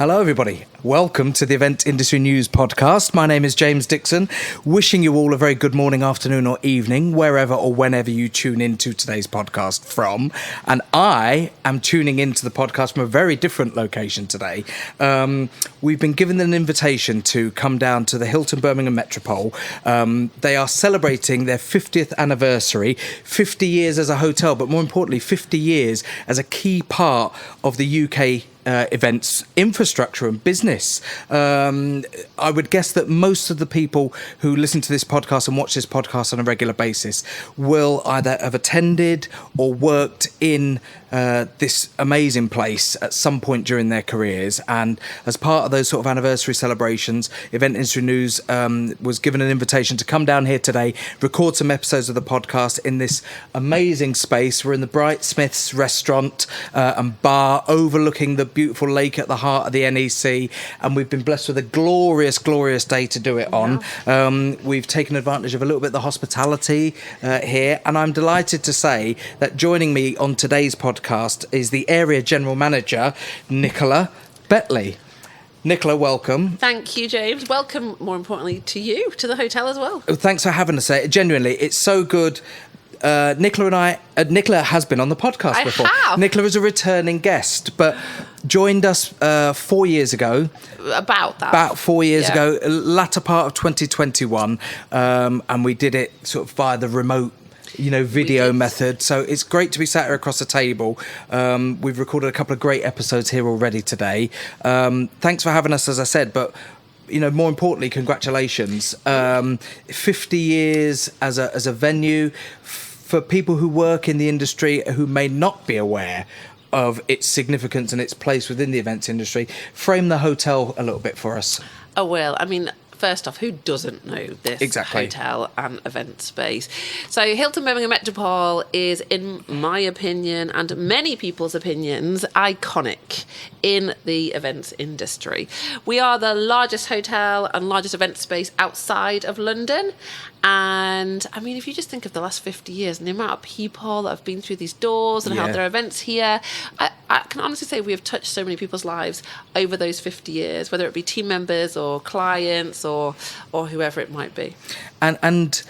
Hello, everybody. Welcome to the Event Industry News Podcast. My name is James Dickson, wishing you all a very good morning, afternoon or evening, wherever or whenever you tune into today's podcast from. And I am tuning into the podcast from a very different location today. We've been given an invitation to come down to the Hilton Birmingham Metropole. They are celebrating their 50th anniversary, 50 years as a hotel, but more importantly, 50 years as a key part of the UK events infrastructure and business. I would guess that most of the people who listen to this podcast and watch this podcast on a regular basis will either have attended or worked in this amazing place at some point during their careers. And as part of those sort of anniversary celebrations, Event Industry News was given an invitation to come down here today, record some episodes of the podcast in this amazing space. We're in the Bright Smith's restaurant and bar overlooking the beautiful lake at the heart of the NEC, and we've been blessed with a glorious day to do it on. We've taken advantage of a little bit of the hospitality here, and I'm delighted to say that joining me on today's podcast is the area general manager, Nicola Betley. Nicola, welcome. Thank you, James. Welcome, more importantly, to you, to the hotel as well. Thanks for having us. Genuinely, it's so good. Nicola has been on the podcast before. Have. Nicola is a returning guest, but joined us 4 years ago. About 4 years ago, latter part of 2021, and we did it sort of via the remote video method. So it's great to be sat here across the table. We've recorded a couple of great episodes here already today. Thanks for having us, as I said, but more importantly, congratulations. 50 years as a venue. For people who work in the industry who may not be aware of its significance and its place within the events industry, frame the hotel a little bit for us. Oh, well, I mean, first off, who doesn't know this hotel and event space? So Hilton Birmingham Metropole is, in my opinion, and many people's opinions, iconic in the events industry. We are the largest hotel and largest event space outside of London. And I mean, if you just think of the last 50 years and the amount of people that have been through these doors and held their events here, I can honestly say we have touched so many people's lives over those 50 years, whether it be team members or clients or whoever it might be. And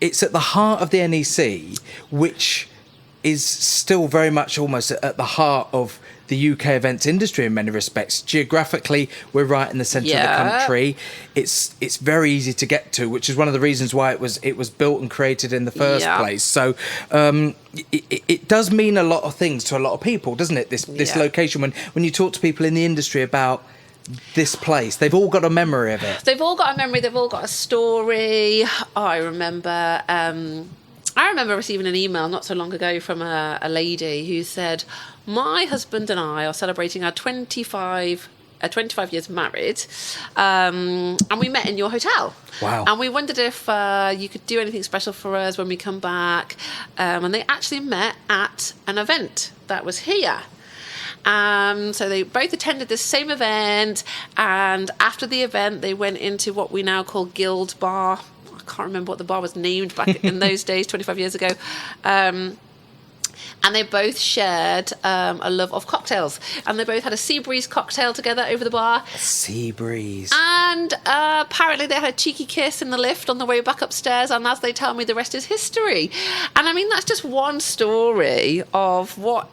it's at the heart of the NEC, which is still very much almost at the heart of the UK events industry in many respects. Geographically, we're right in the centre of the country. It's very easy to get to, which is one of the reasons why it was built and created in the first place. So it does mean a lot of things to a lot of people, doesn't it? This location. When you talk to people in the industry about this place, they've all got a memory of it. They've all got a memory. They've all got a story. I remember receiving an email not so long ago from a lady who said, my husband and I are celebrating our 25 years married, and we met in your hotel. Wow. And we wondered if you could do anything special for us when we come back. And they actually met at an event that was here. So they both attended the same event, and after the event they went into what we now call Guild Bar. I can't remember what the bar was named back in those days, 25 years ago. And they both shared a love of cocktails. And they both had a sea breeze cocktail together over the bar. Sea breeze. And apparently they had a cheeky kiss in the lift on the way back upstairs. And as they tell me, the rest is history. And I mean, that's just one story of what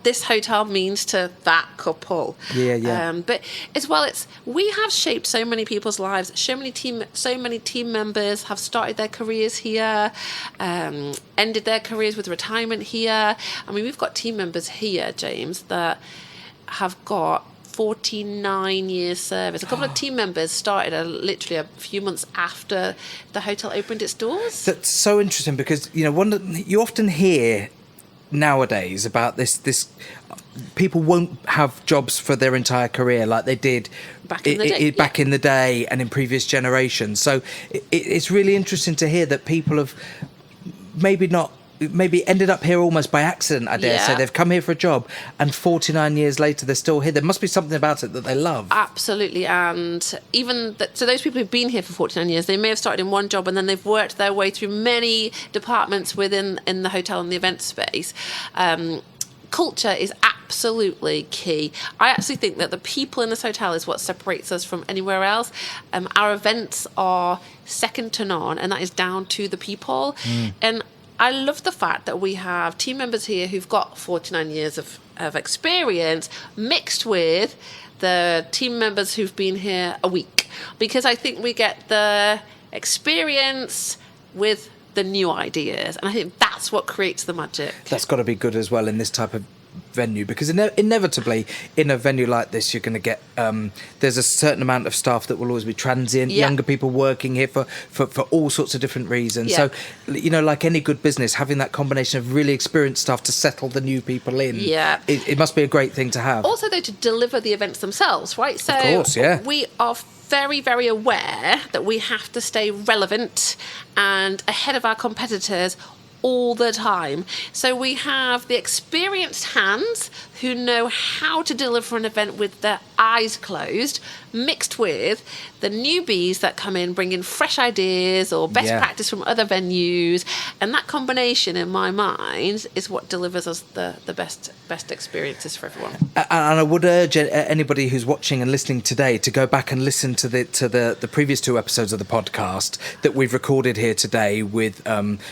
this hotel means to that couple. But as well, we have shaped so many people's lives. So many team members have started their careers here, ended their careers with retirement here. I mean, we've got team members here, James, that have got 49 years service. A couple of team members started literally a few months after the hotel opened its doors. That's so interesting because you often hear nowadays about this people won't have jobs for their entire career like they did back in the day and in previous generations. So it's really interesting to hear that people have maybe ended up here almost by accident, I dare say. They've come here for a job, and 49 years later they're still here. There must be something about it that they love. Absolutely. And even so those people who've been here for 49 years, they may have started in one job and then they've worked their way through many departments in the hotel and the event space. Culture is absolutely key. I actually think that the people in this hotel is what separates us from anywhere else. Our events are second to none, and that is down to the people. And I love the fact that we have team members here who've got 49 years of experience mixed with the team members who've been here a week, because I think we get the experience with the new ideas, and I think that's what creates the magic. That's got to be good as well in this type of venue, because inevitably in a venue like this you're going to get there's a certain amount of staff that will always be transient, younger people working here for all sorts of different reasons. So like any good business, having that combination of really experienced staff to settle the new people in, it must be a great thing to have. Also though, to deliver the events themselves, right? So of course, we are very, very aware that we have to stay relevant and ahead of our competitors all the time. So we have the experienced hands who know how to deliver an event with their eyes closed, mixed with the newbies that come in bringing fresh ideas or best practice from other venues. And that combination, in my mind, is what delivers us the best experiences for everyone. And I would urge anybody who's watching and listening today to go back and listen to the previous 2 episodes of the podcast that we've recorded here today with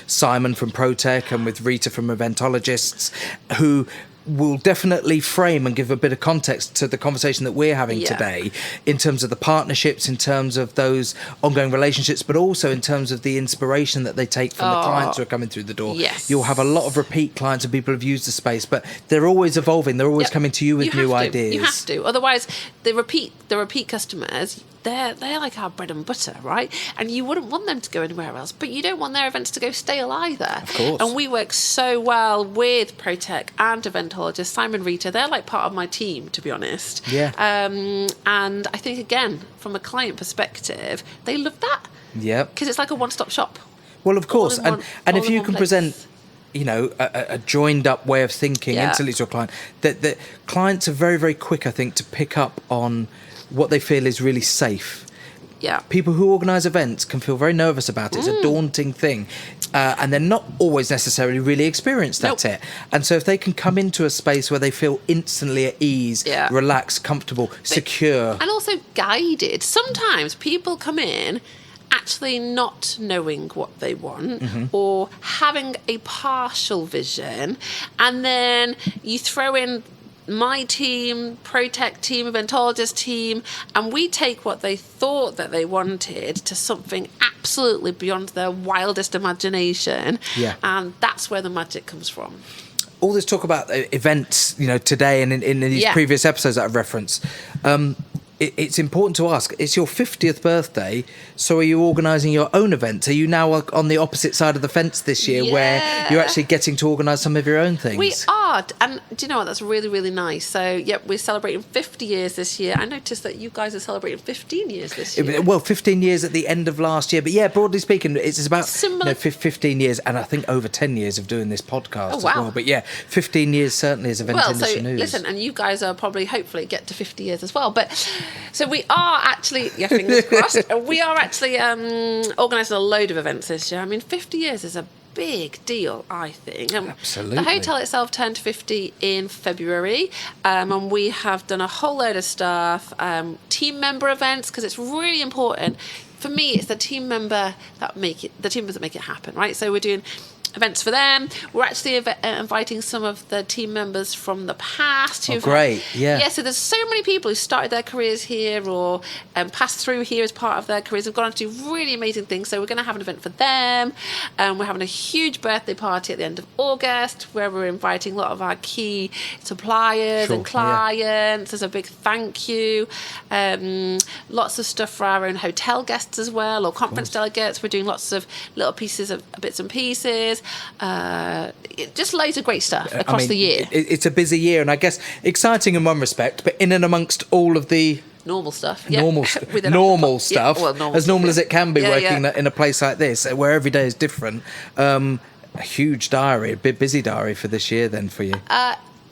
Simon from ProTech and with Rita from Eventologists, who will definitely frame and give a bit of context to the conversation that we're having today, in terms of the partnerships, in terms of those ongoing relationships, but also in terms of the inspiration that they take from the clients who are coming through the door. You'll have a lot of repeat clients and people who've used the space, but they're always evolving. They're always coming to you with new ideas. You have to. Otherwise, the repeat customers, they're like our bread and butter, right? And you wouldn't want them to go anywhere else, but you don't want their events to go stale either. Of course. And we work so well with ProTech and Eventologists. Simon, Rita, they're like part of my team, to be honest. And I think, again, from a client perspective, they love that. Because it's like a one-stop shop. Well, of course. And if you can present a joined up way of thinking instantly to a client, that clients are very, very quick, I think, to pick up on what they feel is really safe. People who organise events can feel very nervous about it. It's a daunting thing. And they're not always necessarily really experienced at it. And so if they can come into a space where they feel instantly at ease, relaxed, comfortable, secure. And also guided. Sometimes people come in actually not knowing what they want or having a partial vision, and then you throw in my team, ProTech team, Eventologist team, and we take what they thought that they wanted to something absolutely beyond their wildest imagination. And that's where the magic comes from. All this talk about events, today and in these previous episodes that I've referenced, it's important to ask, it's your 50th birthday, so are you organising your own events? Are you now on the opposite side of the fence this year where you're actually getting to organise some of your own things? We are, and do you know what, that's really, really nice. So, we're celebrating 50 years this year. I noticed that you guys are celebrating 15 years this year. Well, 15 years at the end of last year, but broadly speaking, it's about 15 years, and I think over 10 years of doing this podcast as well. But 15 years certainly as Event Industry News. Listen, and you guys are probably, hopefully, get to 50 years as well. But so we are actually, fingers crossed, we are actually organising a load of events this year. I mean, 50 years is a big deal, I think. Absolutely. The hotel itself turned 50 in February, and we have done a whole load of stuff, team member events, because it's really important. For me, it's the team members that make it happen, right? So we're doing events for them. We're actually inviting some of the team members from the past. So there's so many people who started their careers here or passed through here as part of their careers, have gone on to do really amazing things. So we're going to have an event for them. We're having a huge birthday party at the end of August where we're inviting a lot of our key suppliers and clients as a big thank you. Lots of stuff for our own hotel guests as well, or conference delegates. We're doing lots of little pieces of bits and pieces. Just loads of great stuff across the year. It's a busy year, and I guess exciting in one respect, but in and amongst all of the normal stuff, normal stuff, as normal as it can be, working in a place like this where every day is different. A huge diary, a bit busy diary for this year then for you.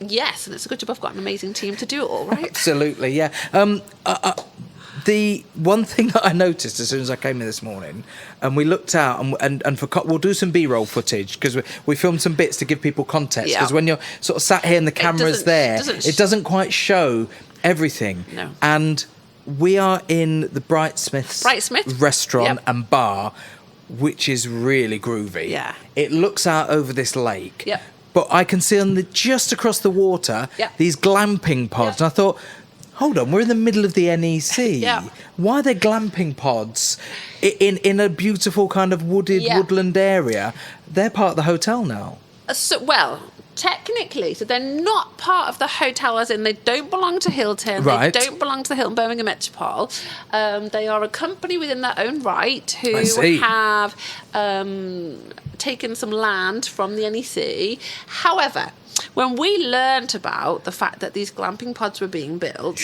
Yes, and it's a good job I've got an amazing team to do it all, right? Absolutely, The one thing that I noticed as soon as I came in this morning, and we looked out, and we'll do some B-roll footage because we filmed some bits to give people context. Because when you're sort of sat here and the camera's there, it doesn't quite show everything. No. And we are in the Brightsmith's restaurant and bar, which is really groovy. Yeah. It looks out over this lake. Yep. But I can see just across the water these glamping pods. And I thought, hold on, we're in the middle of the NEC. Yeah. Why are there glamping pods in a beautiful kind of woodland area? They're part of the hotel now. Technically, so they're not part of the hotel, as in they don't belong to Hilton. Right. They don't belong to the Hilton Birmingham Metropole. They are a company within their own right who have taken some land from the NEC. However, when we learnt about the fact that these glamping pods were being built,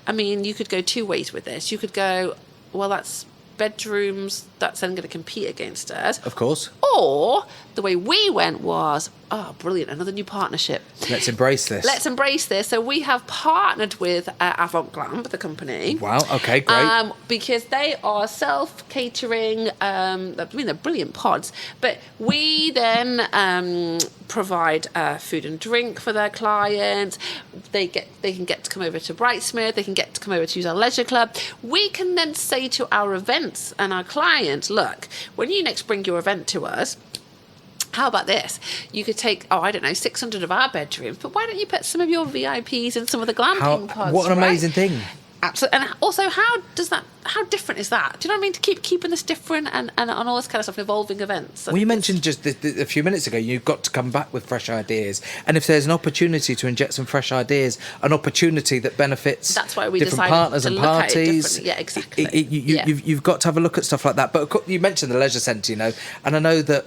I mean, you could go two ways with this. You could go, well, that's bedrooms that's then going to compete against us. Of course. Or the way we went was, oh, brilliant, another new partnership. Let's embrace this. So we have partnered with Avant Glamp, the company. Wow, okay, great. Because they are self-catering. I mean, they're brilliant pods. But we then provide food and drink for their clients. They can get to come over to Brightsmith. They can get to come over to use our leisure club. We can then say to our events and our clients, look, when you next bring your event to us, how about this? You could take, 600 of our bedrooms, but why don't you put some of your VIPs in some of the glamping pods? What an amazing thing. Absolutely. And also, how different is that? Do you know what I mean? To keeping this different and all this kind of stuff, evolving events. Well, you mentioned just a few minutes ago, you've got to come back with fresh ideas. And if there's an opportunity to inject some fresh ideas, an opportunity that benefits that's why we different partners and parties. Yeah, exactly. You've got to have a look at stuff like that. But you mentioned the leisure centre, and I know that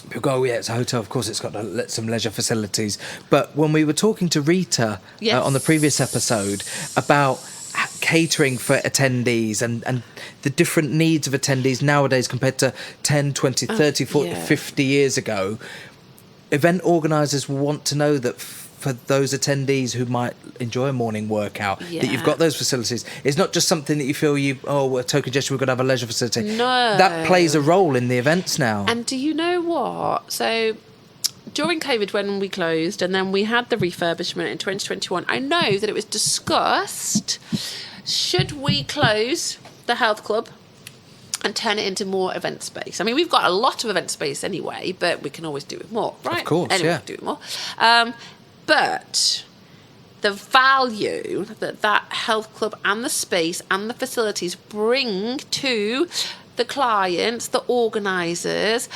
people go, oh yeah, it's a hotel, of course it's got some leisure facilities. But when we were talking to Rita on the previous episode about catering for attendees and the different needs of attendees nowadays compared to 10, 20, 30, 40, 50 years ago, event organisers want to know that for those attendees who might enjoy a morning workout, that you've got those facilities. It's not just something that you feel we're a token gesture, we've got to have a leisure facility. No. That plays a role in the events now. And do you know what? So during COVID, when we closed and then we had the refurbishment in 2021, I know that it was discussed, should we close the health club and turn it into more event space? I mean, we've got a lot of event space anyway, but we can always do it more, right? Of course, anyway, do it more. But the value that health club and the space and the facilities bring to the clients, the organisers,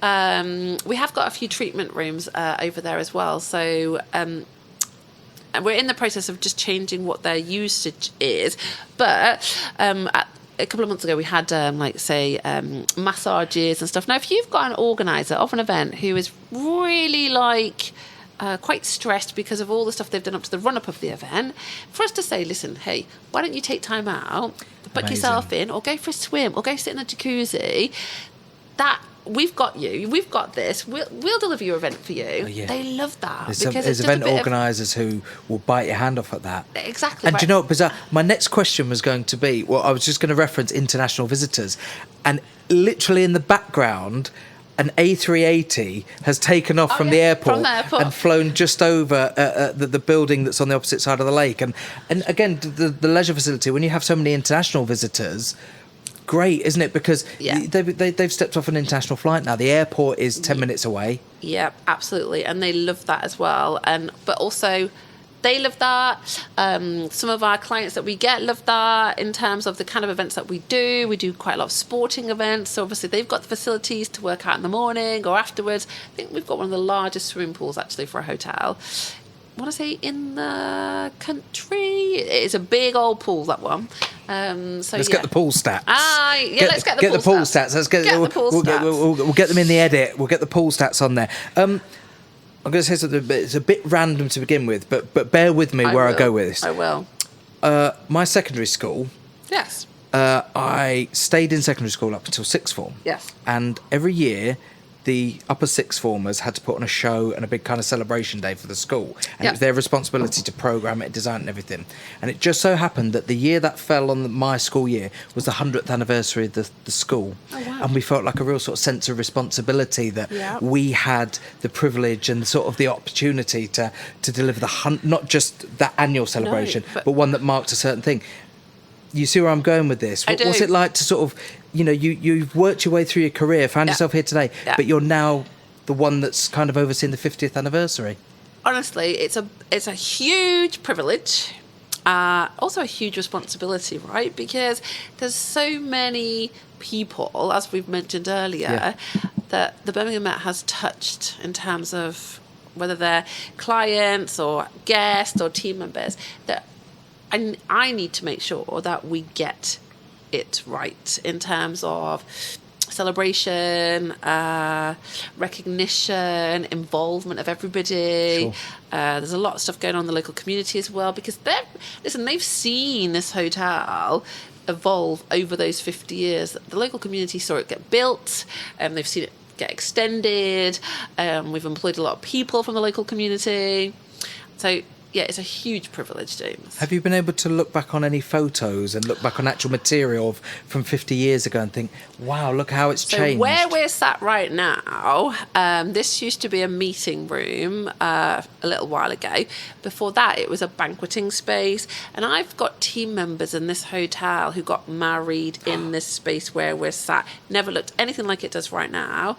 we have got a few treatment rooms over there as well. So and we're in the process of just changing what their usage is. But a couple of months ago, we had, massages and stuff. Now, if you've got an organiser of an event who is really quite stressed because of all the stuff they've done up to the run-up of the event, for us to say, listen, hey, why don't you take time out, book yourself in, or go for a swim, or go sit in the jacuzzi, that we've got you, we've got this, we'll deliver your event for you. They love that. There's event organisers who will bite your hand off at that. Exactly. And do you know what, bizarre? My next question was going to be, I was just going to reference international visitors, and literally in the background, an A380 has taken off from the airport and flown just over the building that's on the opposite side of the lake. And again, the leisure facility, when you have so many international visitors, great, isn't it? Because they've stepped off an international flight now. The airport is 10 minutes away. Yeah, absolutely. And they love that as well. But also, they love that. Some of our clients that we get love that in terms of the kind of events that we do. We do quite a lot of sporting events. So obviously they've got the facilities to work out in the morning or afterwards. I think we've got one of the largest swimming pools actually for a hotel. I want to say in the country. It's a big old pool, that one. Let's get the pool stats. Let's get the pool stats. Let's get the pool stats. We'll get them in the edit. We'll get the pool stats on there. I'm going to say something, but it's a bit random to begin with, but bear with me I go with this. I will. My secondary school. Yes. I stayed in secondary school up until sixth form. Yes. And every year, the upper sixth formers had to put on a show and a big kind of celebration day for the school. And it was their responsibility to program it, design it and everything. And it just so happened that the year that fell on my school year was the 100th anniversary of the school. Oh, wow. And we felt like a real sort of sense of responsibility that we had the privilege and sort of the opportunity to deliver not just that annual celebration, but one that marked a certain thing. You see where I'm going with this? What's it like to sort of, you've worked your way through your career, found yourself here today, but you're now the one that's kind of overseeing the 50th anniversary? Honestly, it's a huge privilege, also a huge responsibility, right? Because there's so many people, as we've mentioned earlier, that the Birmingham Met has touched in terms of whether they're clients or guests or team members, that I need to make sure that we get it right in terms of celebration, recognition, involvement of everybody. Sure. There's a lot of stuff going on in the local community as well, because they've seen this hotel evolve over those 50 years. The local community saw it get built, and they've seen it get extended. We've employed a lot of people from the local community. So yeah, it's a huge privilege, James. Have you been able to look back on any photos and look back on actual material from 50 years ago and think, wow, look how it's changed? So where we're sat right now, this used to be a meeting room a little while ago. Before that, it was a banqueting space. And I've got team members in this hotel who got married in this space where we're sat. Never looked anything like it does right now.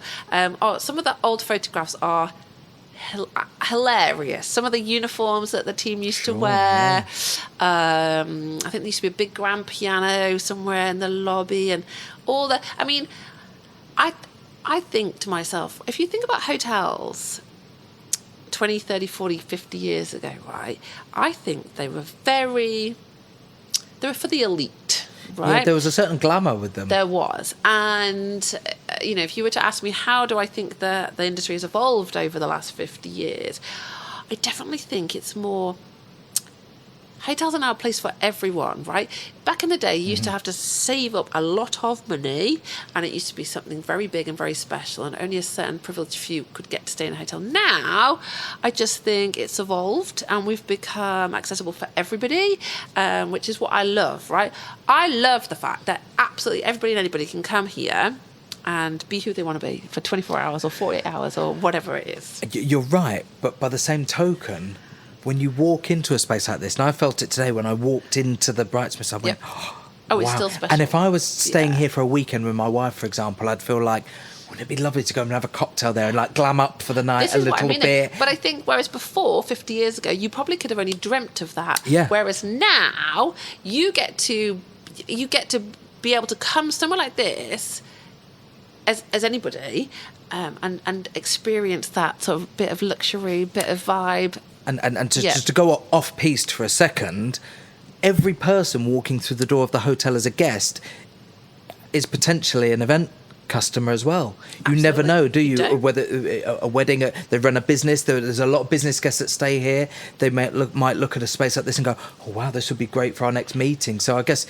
Some of the old photographs are hilarious. Some of the uniforms that the team used to wear. I think there used to be a big grand piano somewhere in the lobby, and all that. I mean, I think to myself, if you think about hotels 20, 30, 40, 50 years ago, right, I think they were for the elite. Right? Yeah, there was a certain glamour with them. There was. And, if you were to ask me, how do I think the industry has evolved over the last 50 years? I definitely think it's more... Hotels are now a place for everyone, right? Back in the day, you used to have to save up a lot of money, and it used to be something very big and very special, and only a certain privileged few could get to stay in a hotel. Now, I just think it's evolved, and we've become accessible for everybody, which is what I love, right? I love the fact that absolutely everybody and anybody can come here and be who they want to be for 24 hours or 48 hours or whatever it is. You're right, but by the same token, when you walk into a space like this, and I felt it today when I walked into the Brightsmiths, I went, it's wow. still special. And if I was staying here for a weekend with my wife, for example, I'd feel like, wouldn't it be lovely to go and have a cocktail there and like glam up for the night a little bit? But I think whereas before, 50 years ago, you probably could have only dreamt of that. Yeah. Whereas now, you get to be able to come somewhere like this as anybody, and experience that sort of bit of luxury, bit of vibe. And just to go off piste for a second, every person walking through the door of the hotel as a guest is potentially an event customer as well. You never know, do you? Whether a wedding, they run a business. There's a lot of business guests that stay here. They might look at a space like this and go, "Oh wow, this would be great for our next meeting." So I guess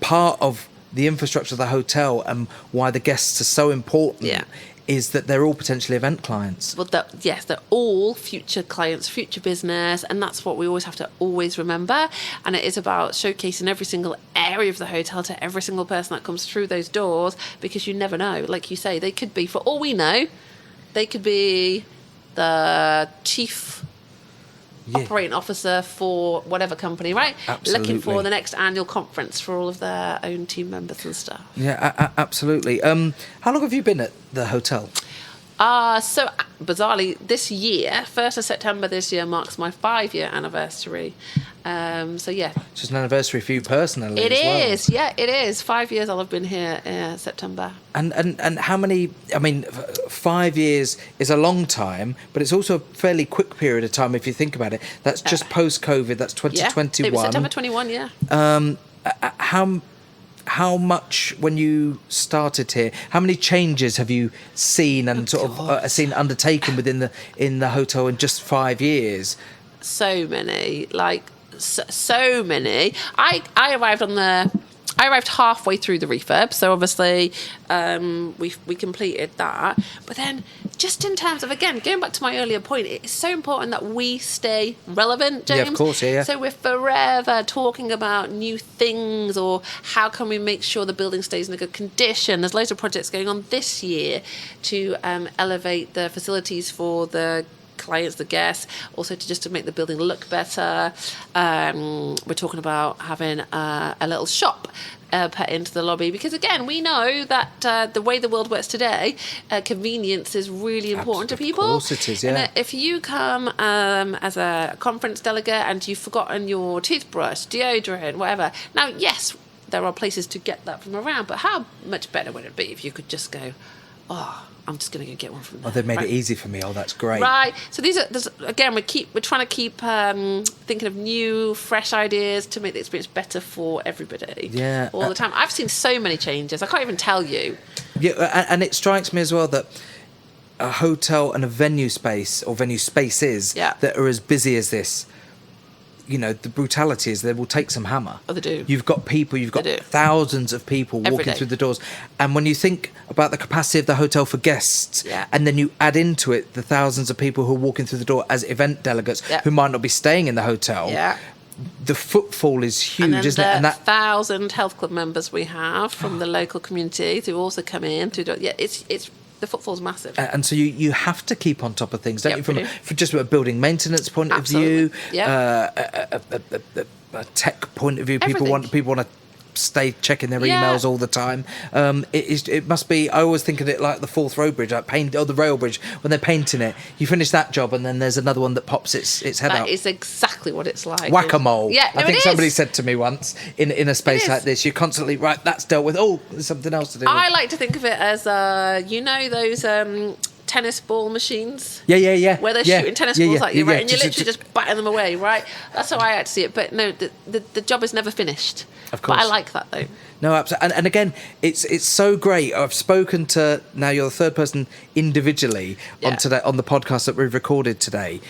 part of the infrastructure of the hotel and why the guests are so important is that they're all potentially event clients. Well, they're all future clients, future business, and that's what we always have to remember. And it is about showcasing every single area of the hotel to every single person that comes through those doors, because you never know. Like you say, they could be, for all we know, they could be the chief operating officer for whatever company, right? Absolutely. Looking for the next annual conference for all of their own team members and stuff. Yeah, absolutely. How long have you been at the hotel? So bizarrely, this year, 1st of September this year marks my 5-year anniversary. So yeah. It's just an anniversary for you personally. It as well. Yeah, it is. 5 years I'll have been here in September. And how many, 5 years is a long time, but it's also a fairly quick period of time if you think about it. That's just post-COVID, that's 2021. Yeah, it was September 21, yeah. How much, when you started here, how many changes have you seen and seen undertaken in the hotel in just 5 years? So many, so many. I arrived on the I arrived halfway through the refurb, so obviously we completed that. But then, just in terms of, again, going back to my earlier point, it's so important that we stay relevant, James. Yeah, of course, yeah. So we're forever talking about new things, or how can we make sure the building stays in a good condition. There's loads of projects going on this year to elevate the facilities for the clients, the guests, also to make the building look better. We're talking about having a little shop put into the lobby, because again, we know that the way the world works today, convenience is really important to people. Of course it is, yeah. And if you come as a conference delegate and you've forgotten your toothbrush, deodorant, whatever, now yes, there are places to get that from around, but how much better would it be if you could just go, oh, I'm just going to go get one from there. Oh, they've made right? it easy for me. Oh, that's great. Right. So again, we're trying to keep thinking of new, fresh ideas to make the experience better for everybody. Yeah. All the time. I've seen so many changes. I can't even tell you. Yeah, and it strikes me as well that a hotel and a venue space, or venue spaces, that are as busy as this, you know, the brutality is they will take some hammer. Oh, they do. You've got thousands of people walking through the doors. And when you think about the capacity of the hotel for guests, and then you add into it the thousands of people who are walking through the door as event delegates who might not be staying in the hotel, the footfall is huge, isn't it? And that 1,000 health club members we have from the local community who also come in to do, it's the footfall's massive. And so you have to keep on top of things, don't you? From just a building maintenance point of view, a tech point of view. People want to stay checking their emails all the time. It must be. I always think of it like the Forth Road Bridge, like the rail bridge. When they're painting it, you finish that job, and then there's another one that pops its head out. That is exactly what it's like. Whack-a-mole. Yeah, I think somebody said to me once, in a space like this, you're constantly that's dealt with. Oh, there's something else to do. I like to think of it as those. Tennis ball machines. Yeah. Where they're shooting tennis balls at you, right? And you're literally just batting them away, right? That's how I like to see it. But no, the job is never finished. Of course. But I like that, though. No, absolutely. And again, it's so great. I've spoken to, now you're the third person individually on the podcast that we've recorded today.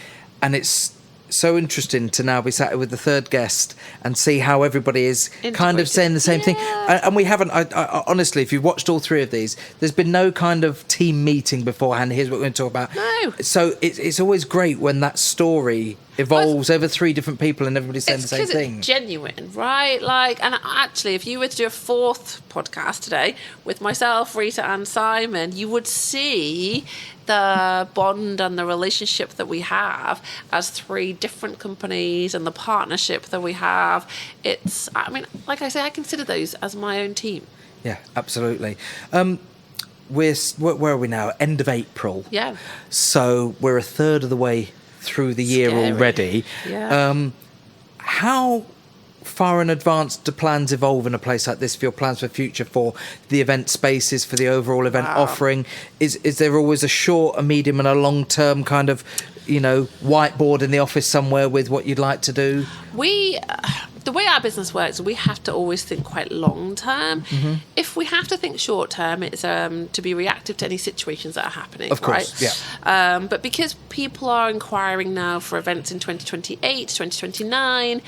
And it's so interesting to now be sat with the third guest and see how everybody is kind of saying the same thing. And we haven't, I honestly, if you've watched all three of these, there's been no kind of team meeting beforehand. Here's what we're going to talk about. No. So it's always great when that story evolves over three different people and everybody's saying the same thing. It's genuine, right? Like, and actually, if you were to do a fourth podcast today with myself, Rita, and Simon, you would see the bond and the relationship that we have as three different companies, and the partnership that we have. I mean, like I say, I consider those as my own team. Yeah, absolutely. Where are we now? End of April. Yeah. So we're a third of the way through the year already. Yeah. How far in advance do plans evolve in a place like this for your plans for future, for the event spaces, for the overall event offering? Is there always a short, a medium and a long term kind of, whiteboard in the office somewhere with what you'd like to do? The way our business works, we have to always think quite long term. Mm-hmm. If we have to think short term, it's to be reactive to any situations that are happening. Of course, right? Yeah. But because people are inquiring now for events in 2028, 2029,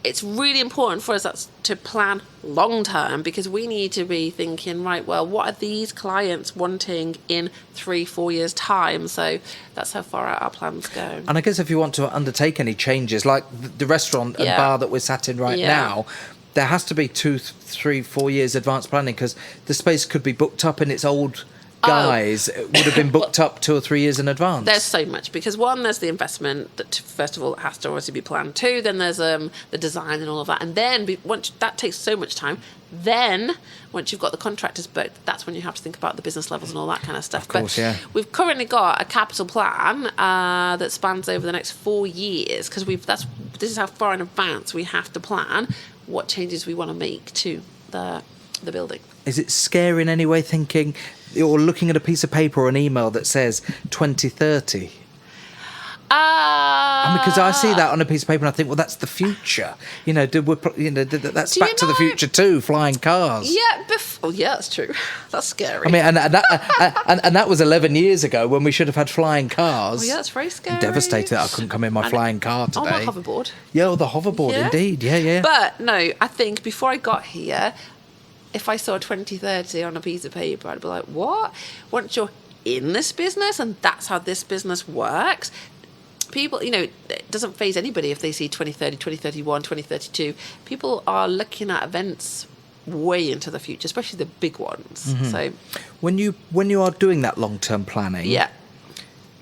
it's really important for us to plan long term, because we need to be thinking, right, well, what are these clients wanting in 3-4 years' time? So that's how far out our plans go. And I guess if you want to undertake any changes, like the restaurant and bar that we're sat in right now, there has to be 2, 3, 4 years advanced planning, because the space could be booked up in its old guys. It would have been booked up 2 or 3 years in advance. There's so much, because one, there's the investment that first of all it has to obviously be planned. 2, then there's the design and all of that, and then once that takes so much time, then once you've got the contractors booked, that's when you have to think about the business levels and all that kind of stuff. Of course, but we've currently got a capital plan that spans over the next 4 years, because this is how far in advance we have to plan what changes we want to make to the building. Is it scary in any way, thinking or looking at a piece of paper or an email that says 2030? Because I see that on a piece of paper and I think, well, that's the future. That's Back to the Future too, flying cars. Yeah, yeah, that's true. That's scary. I mean, and that was 11 years ago when we should have had flying cars. Oh, yeah, that's very scary. I'm devastated that I couldn't come in my flying car today. On my hoverboard. Yeah, the hoverboard, indeed. Yeah. But no, I think before I got here, if I saw 2030 on a piece of paper, I'd be like, what? Once you're in this business and that's how this business works, people, it doesn't faze anybody if they see 2030, 2031, 2032. People are looking at events way into the future, especially the big ones. Mm-hmm. So when you are doing that long-term planning,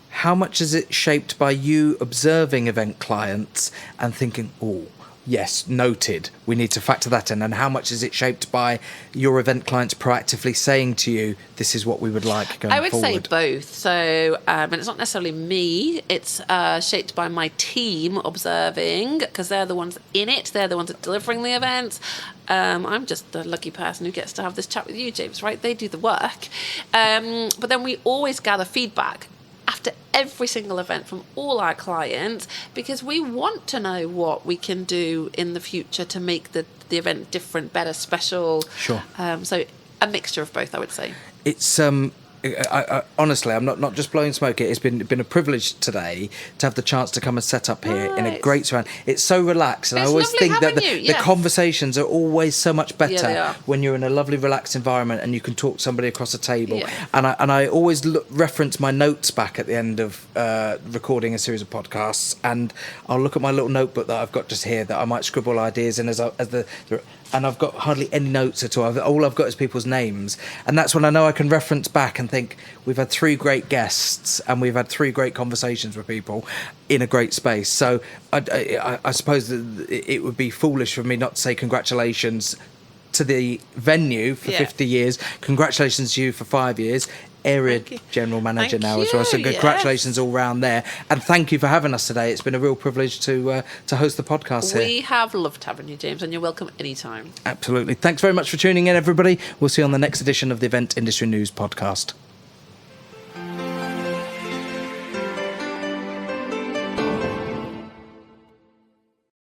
how much is it shaped by you observing event clients and thinking, oh, yes, noted, we need to factor that in, and how much is it shaped by your event clients proactively saying to you, this is what we would like going forward? I would say both. So, and it's not necessarily me, it's shaped by my team observing, because they're the ones in it, they're the ones that are delivering the events. I'm just the lucky person who gets to have this chat with you, James, right? They do the work. But then we always gather feedback after every single event from all our clients, because we want to know what we can do in the future to make the event different, better, special. Sure. So a mixture of both, I would say. It's I honestly, I'm not just blowing smoke. It's been a privilege today to have the chance to come and set up here in a great surround. It's so relaxed, and I always think that the conversations are always so much better when you're in a lovely, relaxed environment and you can talk to somebody across a table. Yeah. And I always reference my notes back at the end of recording a series of podcasts, and I'll look at my little notebook that I've got just here that I might scribble ideas in and I've got hardly any notes at all. All I've got is people's names. And that's when I know I can reference back and think, we've had 3 great guests and we've had 3 great conversations with people in a great space. So I suppose that it would be foolish for me not to say congratulations to the venue for 50 years. Congratulations to you for 5 years. Area General Manager now as well. So congratulations all round there. And thank you for having us today. It's been a real privilege to host the podcast here. We have loved having you, James, and you're welcome anytime. Absolutely. Thanks very much for tuning in, everybody. We'll see you on the next edition of the Event Industry News podcast.